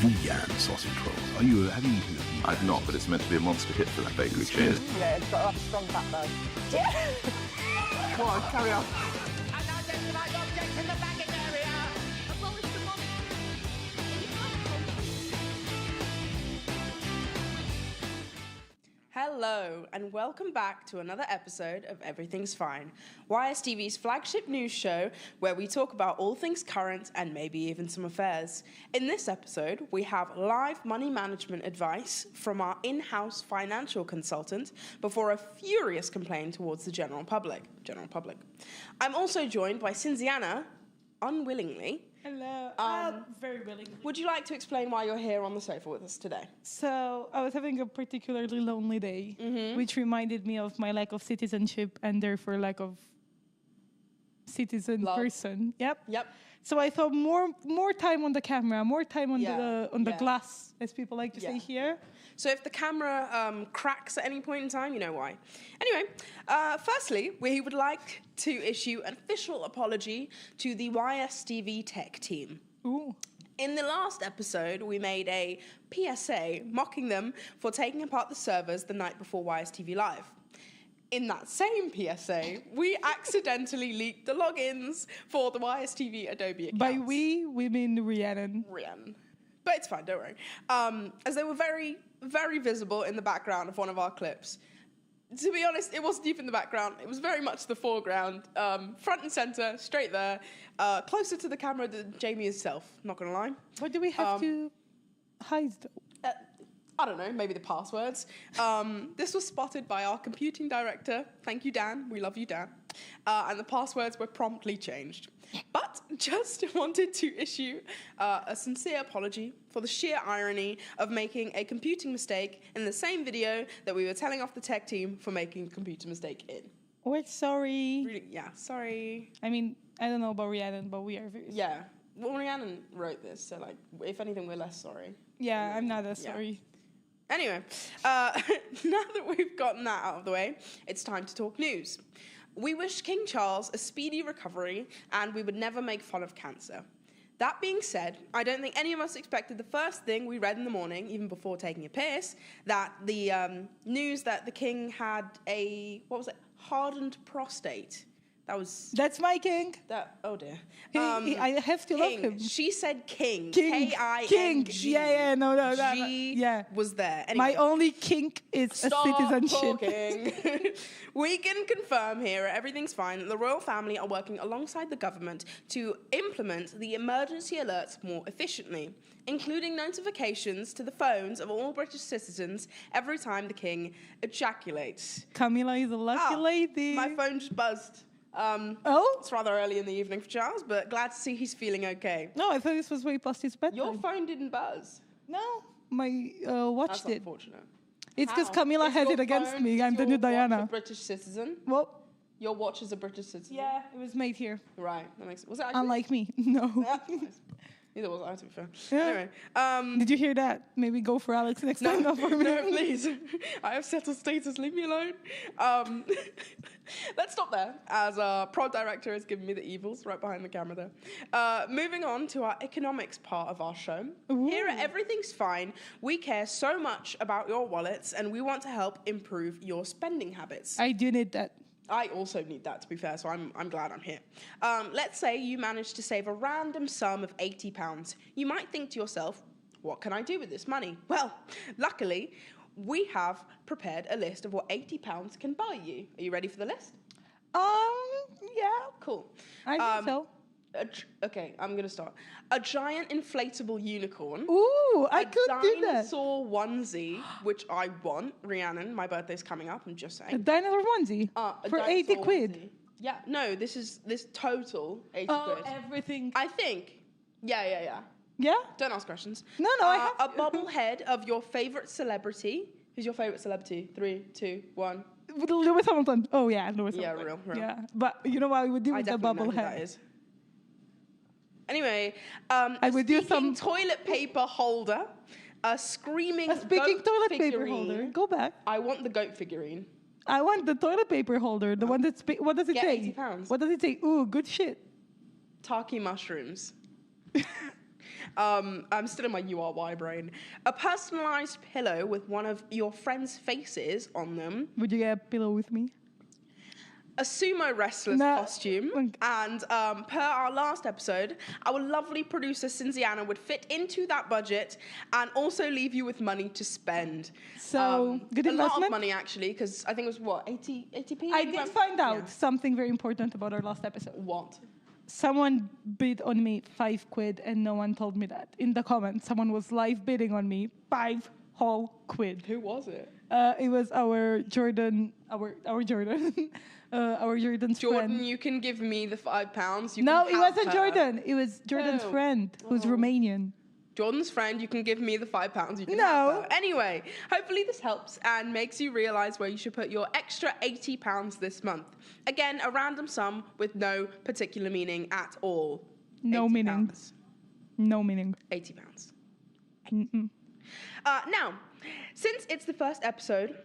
Wuyan sausage rolls. Have you eaten them? I've not, but it's meant to be a monster hit for that bakery chain. Yeah, it's got a strong backbone. Come on, carry on. Unidentified object in the baggage area. Abolish the monster. Hello, and welcome back to another episode of Everything's Fine, YSTV's flagship news show where we talk about all things current and maybe even some affairs. In this episode, we have live money management advice from our in-house financial consultant before a furious complaint towards the general public. I'm also joined by Cinziana, unwillingly. Hello. Very willing. Would you like to explain why you're here on the sofa with us today? So I was having a particularly lonely day, which reminded me of my lack of citizenship and therefore lack of citizen Love. person. Yep. Yep. So I thought more time on the camera, more time on Yeah, the yeah. glass, as people like to say Yeah. here. So if the camera cracks at any point in time, you know why. Anyway, firstly, we would like to issue an official apology to the YSTV tech team. Ooh. In the last episode, we made a PSA mocking them for taking apart the servers the night before YSTV Live. In that same PSA, we accidentally leaked the logins for the YSTV Adobe accounts. By we mean Rhiannon. Rian. But it's fine, don't worry. As they were very, very visible in the background of one of our clips. To be honest, it wasn't even the background. It was very much the foreground. Front and center, straight there. Closer to the camera than Jamie herself, not gonna lie. What do we have to hide though? I don't know, maybe the passwords. This was spotted by our computing director. Thank you, Dan. We love you, Dan. And the passwords were promptly changed. But just wanted to issue a sincere apology for the sheer irony of making a computing mistake in the same video that we were telling off the tech team for making a computer mistake in. We're sorry. Really, yeah, sorry. I mean, I don't know about Rhiannon, but we are very sorry. Yeah, well, Rhiannon wrote this, so like, if anything, we're less sorry. Yeah, I'm not as Yeah. sorry. Anyway, now that we've gotten that out of the way, it's time to talk news. We wish King Charles a speedy recovery, and we would never make fun of cancer. That being said, I don't think any of us expected the first thing we read in the morning, even before taking a piss, that the news that the king had a, hardened prostate. That's my king. Oh dear. I have to love King. him. She said king. King. K-I-N-G. Yeah, no. G Yeah. was there. Anyway. My only kink is Stop a citizenship. talking. We can confirm here at Everything's Fine that the royal family are working alongside the government to implement the emergency alerts more efficiently, including notifications to the phones of all British citizens every time the king ejaculates. Camilla is a lucky lady. My phone just buzzed. Oh? It's rather early in the evening for Charles, but glad to see he's feeling okay. No, I thought this was way past his bedtime. Your phone didn't buzz. No, my watch That's did. unfortunate. It's because How? Camilla Is had your it against phone- me. I'm is the your new watch a Diana. British citizen? Well, Your watch is a British citizen? yeah, it was made here. Right, that makes sense. Was it actually? Unlike me. No. Nice. Neither was I, to be fair. Yeah. Anyway, Did you hear that? Maybe go for Alex next time, not for me. no, please. I have settled status. Leave me alone. Let's stop there, as our prod director has given me the evils right behind the camera there. Moving on to our economics part of our show. Here at Everything's Fine, we care so much about your wallets, and we want to help improve your spending habits. I do need that. I also need that, to be fair, so I'm glad I'm here. Let's say you manage to save a random sum of £80. You might think to yourself, what can I do with this money? Well, luckily, we have prepared a list of what £80 can buy you. Are you ready for the list? Yeah. Cool. I think so. Okay, I'm going to start. A giant inflatable unicorn. Ooh, I could do A that. dinosaur onesie, which I want. Rhiannon, my birthday's coming up, I'm just saying. A dinosaur onesie A for dinosaur 80 quid. onesie. Yeah, no, this total 80 Oh, quid. everything. I think. Yeah. Yeah? Don't ask questions. No, I have A to. bobblehead of your favorite celebrity. Who's your favorite celebrity? 3, 2, 1. Lewis Hamilton. Oh, yeah, Lewis Yeah, Hamilton. real. Yeah, but you know what I would do I with the definitely bubble know who that head? is. Anyway, I would do some- toilet paper holder, a screaming A speaking goat toilet paper figurine. holder. Go back. I want the goat figurine. I want the toilet paper holder. The one that's... What does it Get say? £80. What does it say? Ooh, good shit. Taki mushrooms. I'm still in my URY brain. A personalized pillow with one of your friends' faces on them. Would you get a pillow with me? A sumo wrestler's No. costume. And per our last episode, our lovely producer Cinziana would fit into that budget and also leave you with money to spend. So, good a lot investment? of money, actually, because I think it was, what, 80p? I did find out something very important about our last episode. What? Someone bid on me 5 quid and no one told me that. In the comments, someone was live bidding on me 5 whole quid. Who was it? It was our Jordan, our Jordan, our Jordan's Jordan, friend. you can give me the £5. You No, can it have wasn't her. Jordan. It was Jordan's Oh. friend, who's Romanian. Jordan's friend, you can give me the £5. You can No. have her. Anyway, hopefully this helps and makes you realise where you should put your extra £80 this month. Again, a random sum with no particular meaning at all. No £80. meaning. No meaning. £80. Mm-mm. Now, since it's the first episode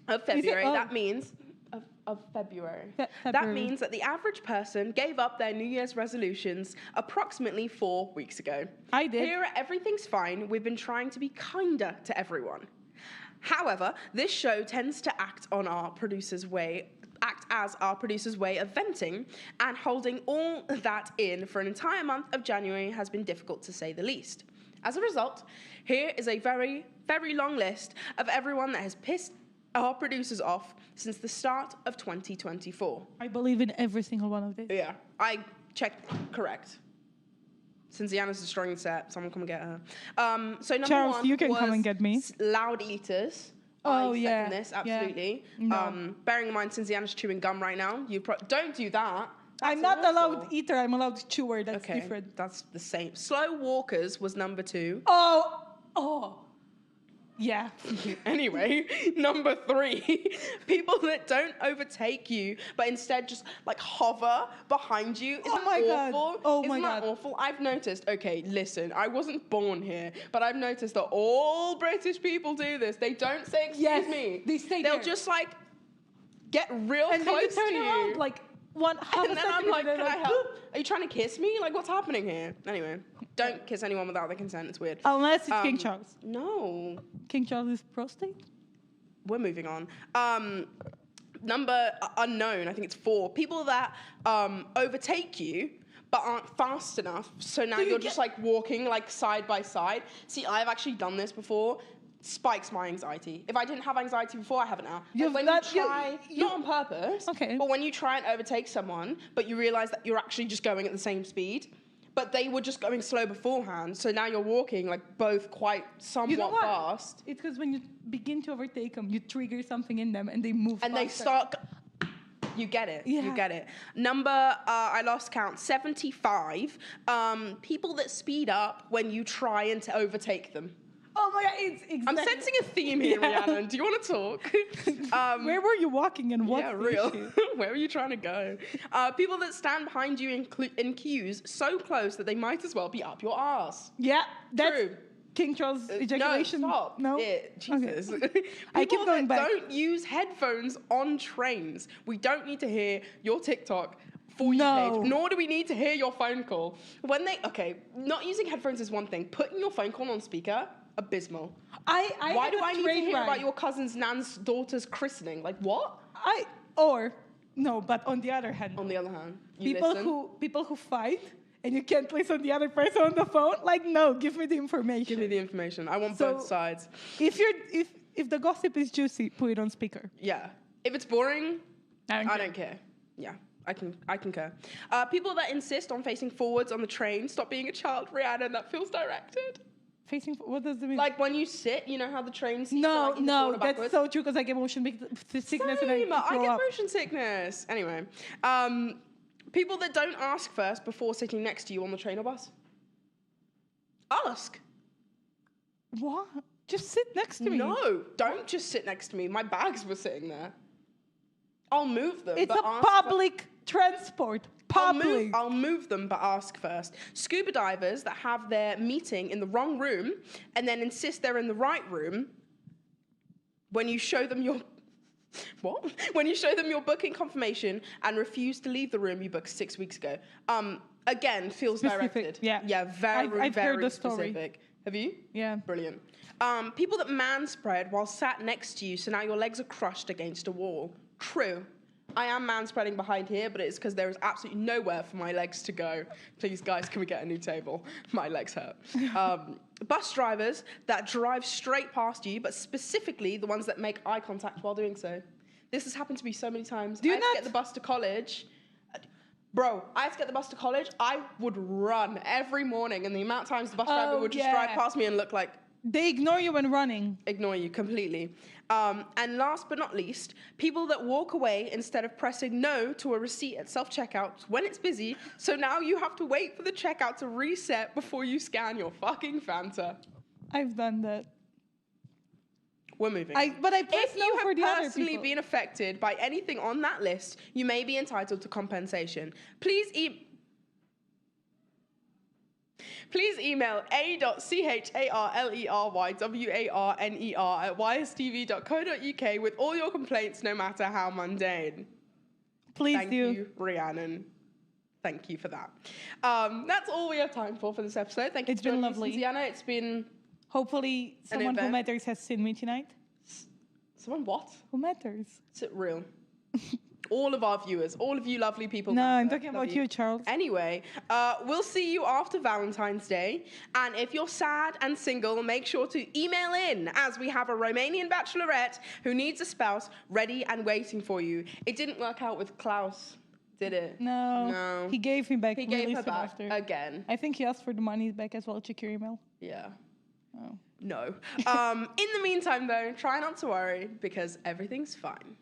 of February, Oh. that means of February. That February. means that the average person gave up their New Year's resolutions approximately 4 weeks ago. I did. Here at Everything's Fine, we've been trying to be kinder to everyone. However, this show tends to act as our producer's way of venting, and holding all that in for an entire month of January has been difficult to say the least. As a result, here is a very, very long list of everyone that has pissed our producers off since the start of 2024. I believe in every single one of these. Yeah, I checked correct. Cinziana's destroying the set. Someone come and get her. So number Charles, one you can was come and get me. Loud eaters. Oh, I second yeah, this, yeah. absolutely. No. Bearing in mind Cinziana's chewing gum right now. Don't do that. I'm That's not a awful. loud eater, I'm a loud chewer. That's Okay, different. that's the same. Slow walkers was number 2. Oh. Yeah. Anyway, number 3, people that don't overtake you, but instead just like hover behind you. Isn't Oh my that God. awful? Oh my Isn't that God. awful? I've noticed, okay, listen, I wasn't born here, but I've noticed that all British people do this. They don't say, excuse Yes, me. they stay They'll there. just like get real And then close you turn to you. around like half and a then second I'm like, and can they're I help? Are you trying to kiss me? Like, what's happening here? Anyway, don't kiss anyone without their consent. It's weird. Unless it's King Charles. No. King Charles' prostate? We're moving on. Number unknown, I think it's 4. People that overtake you but aren't fast enough. So now you you're just get- like walking like side by side. See, I've actually done this before. Spikes my anxiety. If I didn't have anxiety before, I have it now. You've When not- you try, you- not on purpose, Okay. but when you try and overtake someone, but you realize that you're actually just going at the same speed, but they were just going slow beforehand, so now you're walking like both quite somewhat You know what? fast. It's because when you begin to overtake them, you trigger something in them and they move And they faster. start. You get it. You Yeah. get it. Number, I lost count, 75. People that speed up when you try and to overtake them. Oh my God, it's exactly. I'm sensing a theme here, Yeah. Rhiannon. Do you want to talk? Where were you walking and what? Yeah, real. Where are you trying to go? People that stand behind you in queues so close that they might as well be up your ass. Yeah, that's True. King Charles' ejaculation. No, stop. No? It. Okay. Jesus. I keep People going that back. don't use headphones on trains. We don't need to hear your TikTok for you No. page, nor do we need to hear your phone call. Not using headphones is one thing. Putting your phone call on speaker, abysmal. I Why had do a I need to train hear ride. about your cousin's nan's daughter's christening? Like what? But on the other hand, On the other hand, you listen. people who fight and you can't listen to the other person on the phone, like no, give me the information. Give me the information. I want So- both sides. If the gossip is juicy, put it on speaker. Yeah. If it's boring, I I don't care. Yeah, I concur. People that insist on facing forwards on the train, stop being a child, Rhiannon, that feels directed. Facing, what does it mean? Like when you sit, you know how the train seats no, are like either forward or that's backwards? so true because I get motion sickness and Same, I I throw get up. motion sickness. Anyway, people that don't ask first before sitting next to you on the train or bus. Ask. What? Just sit next to me. No, don't just sit next to me. My bags were sitting there. I'll move them. It's but a ask public transport. Public. I'll move them, but ask first. Scuba divers that have their meeting in the wrong room and then insist they're in the right room when you show them your... What? When you show them your booking confirmation and refuse to leave the room you booked 6 weeks ago. Again, feels Specific, directed. yeah. Yeah, very, I've very heard the story. specific. Have you? Yeah. Brilliant. People that man-spread while sat next to you, so now your legs are crushed against a wall. True. I am man-spreading behind here, but it's because there is absolutely nowhere for my legs to go. Please, guys, can we get a new table? My legs hurt. Bus drivers that drive straight past you, but specifically the ones that make eye contact while doing so. This has happened to me so many times. Do you I had to not- get the bus to college. Bro, I had to get the bus to college. I would run every morning, and the amount of times the bus driver Oh, would just yeah. drive past me and look like, They ignore you when running. ignore you completely. And last but not least, people that walk away instead of pressing no to a receipt at self-checkout when it's busy, so now you have to wait for the checkout to reset before you scan your fucking Fanta. I've done that. We're moving. But I press If no you for the have other personally people. been affected by anything on that list, you may be entitled to compensation. Please email a.charlereywarner@ystv.co.uk with all your complaints, no matter how mundane. Please Thank do. you, Rhiannon. Thank you for that. That's all we have time for this episode. Thank you It's for been joining me, lovely. Cynthia. It's been... Hopefully, someone who event. matters has seen me tonight. Someone what? Who matters? Is it real? All of our viewers, all of you lovely people. No, I'm matter. talking Love about you, Charles. Anyway, we'll see you after Valentine's Day. And if you're sad and single, make sure to email in, as we have a Romanian bachelorette who needs a spouse ready and waiting for you. It didn't work out with Klaus, did it? No. No. He gave me back. He really gave her soon back after. again. I think he asked for the money back as well. Check your email. Yeah. Oh. No. In the meantime, though, try not to worry because everything's fine.